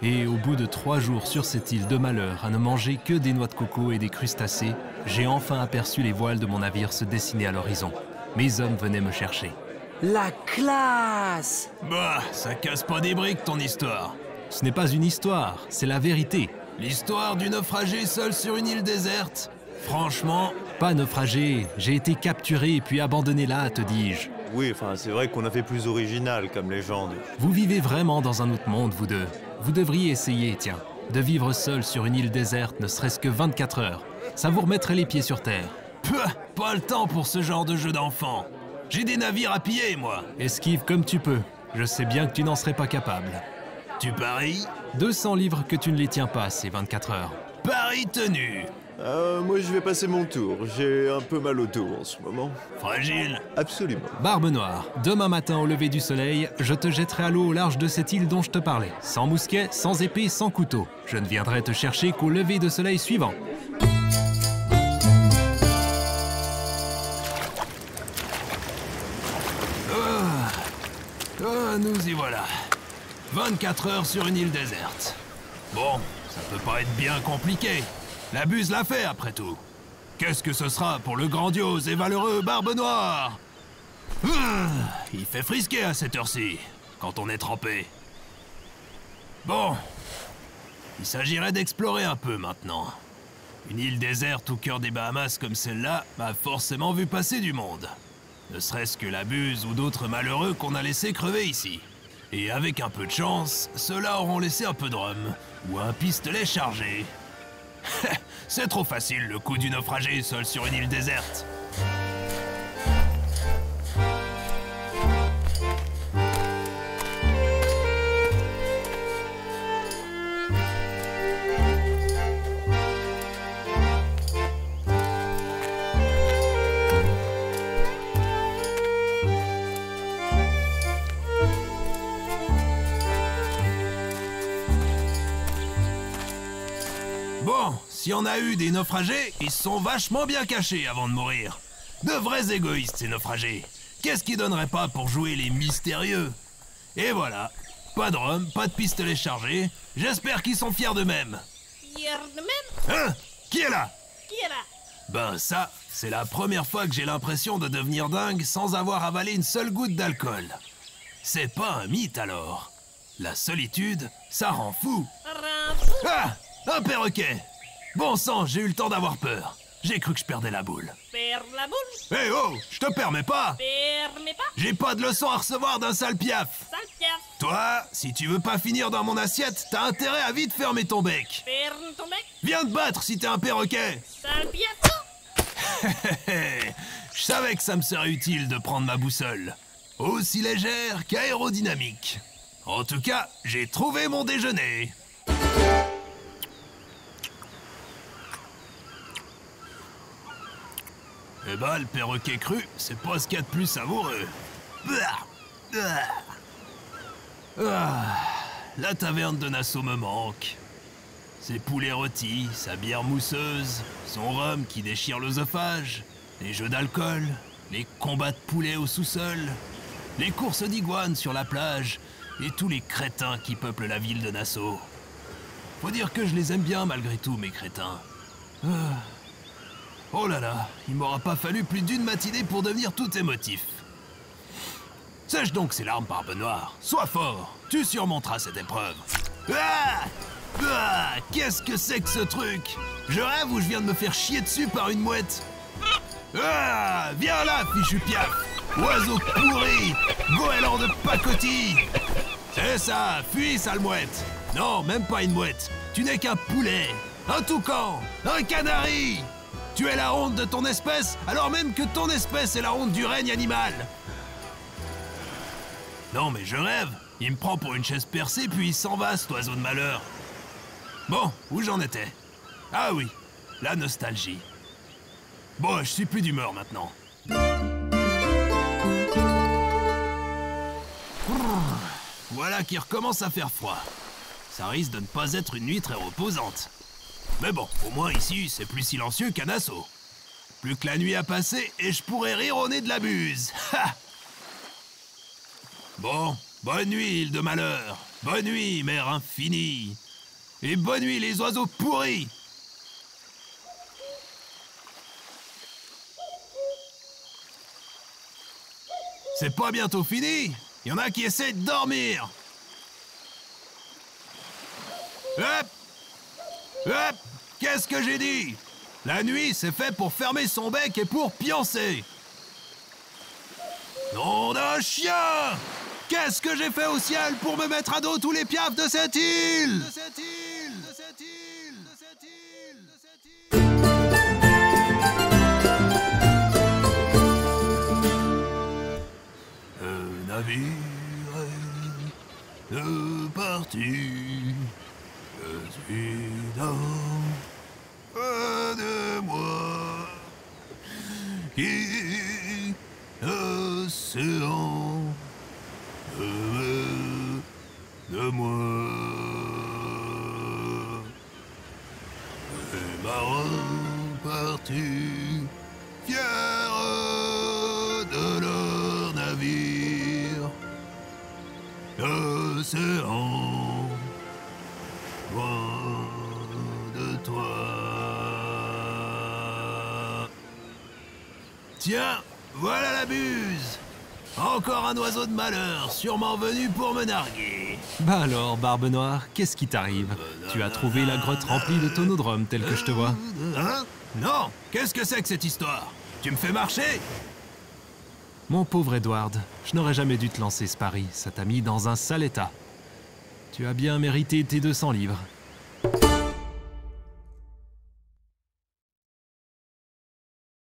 Et au bout de 3 jours sur cette île de malheur à ne manger que des noix de coco et des crustacés, j'ai enfin aperçu les voiles de mon navire se dessiner à l'horizon. Mes hommes venaient me chercher. La classe! Bah, ça casse pas des briques ton histoire. Ce n'est pas une histoire, c'est la vérité. L'histoire du naufragé seul sur une île déserte? Franchement, pas naufragé, j'ai été capturé puis abandonné là, te dis-je. Oui, enfin, c'est vrai qu'on a fait plus original comme légende. Vous vivez vraiment dans un autre monde, vous deux. Vous devriez essayer, tiens, de vivre seul sur une île déserte ne serait-ce que 24 heures. Ça vous remettrait les pieds sur terre. Pouah, pas le temps pour ce genre de jeu d'enfant. J'ai des navires à piller, moi. Esquive comme tu peux. Je sais bien que tu n'en serais pas capable. Tu paries? 200 livres que tu ne les tiens pas, ces 24 heures. Pari tenu. Moi, je vais passer mon tour. J'ai un peu mal au dos en ce moment. Fragile. Absolument. Barbe Noire, demain matin au lever du soleil, je te jetterai à l'eau au large de cette île dont je te parlais. Sans mousquet, sans épée, sans couteau. Je ne viendrai te chercher qu'au lever de soleil suivant. Nous y voilà. 24 heures sur une île déserte. Bon, ça peut pas être bien compliqué. La buse l'a fait, après tout. Qu'est-ce que ce sera pour le grandiose et valeureux Barbe Noire? Il fait frisquer à cette heure-ci, quand on est trempé. Bon, il s'agirait d'explorer un peu maintenant. Une île déserte au cœur des Bahamas comme celle-là m'a forcément vu passer du monde. Ne serait-ce que la buse ou d'autres malheureux qu'on a laissé crever ici. Et avec un peu de chance, ceux-là auront laissé un peu de rhum ou un pistolet chargé. C'est trop facile le coup du naufragé seul sur une île déserte. Bon, s'il y en a eu des naufragés, ils se sont vachement bien cachés avant de mourir. De vrais égoïstes, ces naufragés. Qu'est-ce qu'ils donneraient pas pour jouer les mystérieux? Et voilà, pas de rhum, pas de pistolet chargé. J'espère qu'ils sont fiers d'eux-mêmes. Fiers d'eux-mêmes? Hein? Qui est là? Qui est là? Ben ça, c'est la première fois que j'ai l'impression de devenir dingue sans avoir avalé une seule goutte d'alcool. C'est pas un mythe alors. La solitude, ça rend fou. Ah! Un perroquet! Bon sang, j'ai eu le temps d'avoir peur. J'ai cru que je perdais la boule. Perdre la boule? Hé oh, je te permets pas! Permets pas? J'ai pas de leçon à recevoir d'un sale piaf. Sale piaf. Toi, si tu veux pas finir dans mon assiette, t'as intérêt à vite fermer ton bec. Ferme ton bec. Viens te battre si t'es un perroquet. Sale piaf. Je savais que ça me serait utile de prendre ma boussole. Aussi légère qu'aérodynamique. En tout cas, j'ai trouvé mon déjeuner. Eh ben, le perroquet cru, c'est pas ce qu'il y a de plus savoureux. La taverne de Nassau me manque. Ses poulets rôtis, sa bière mousseuse, son rhum qui déchire l'œsophage, les jeux d'alcool, les combats de poulets au sous-sol, les courses d'iguanes sur la plage et tous les crétins qui peuplent la ville de Nassau. Faut dire que je les aime bien malgré tout, mes crétins. Oh là là, il m'aura pas fallu plus d'une matinée pour devenir tout émotif. Sèche donc ces larmes, Barbe Noire. Sois fort, tu surmonteras cette épreuve. Qu'est-ce que c'est que ce truc? Je rêve ou je viens de me faire chier dessus par une mouette? Viens là, fichu piaf! Oiseau pourri! Goéland de pacotille! C'est ça, fuis, sale mouette! Non, même pas une mouette. Tu n'es qu'un poulet, un toucan, un canari! Tu es la honte de ton espèce, alors même que ton espèce est la honte du règne animal. Non mais je rêve. Il me prend pour une chaise percée, puis il s'en va, cet oiseau de malheur. Bon, où j'en étais? Ah oui, la nostalgie. Bon, je suis plus d'humeur maintenant. Voilà qui recommence à faire froid. Ça risque de ne pas être une nuit très reposante. Mais bon, au moins ici, c'est plus silencieux qu'à Nassau. Plus que la nuit à passer et je pourrais rire au nez de la buse. Ha! Bon, bonne nuit, île de malheur. Bonne nuit, mer infinie. Et bonne nuit, les oiseaux pourris. C'est pas bientôt fini? Il y en a qui essaient de dormir. Hop! Hop! Qu'est-ce que j'ai dit? La nuit, c'est fait pour fermer son bec et pour pioncer. Nom d'un chien! Qu'est-ce que j'ai fait au ciel pour me mettre à dos tous les piafs de cette île? Le navire est parti. Je suis dans de moi qui l'océan de moi. Les marins partis, fiers de leur navire, l'océan loin de toi. Tiens, voilà la buse. Encore un oiseau de malheur, sûrement venu pour me narguer. Bah alors, Barbe Noire, qu'est-ce qui t'arrive? Tu as trouvé la grotte remplie de tonodromes, tel que je te vois. Hein? Non, qu'est-ce que c'est que cette histoire? Tu me fais marcher? Mon pauvre Edward, je n'aurais jamais dû te lancer ce pari, ça t'a mis dans un sale état. Tu as bien mérité tes 200 livres.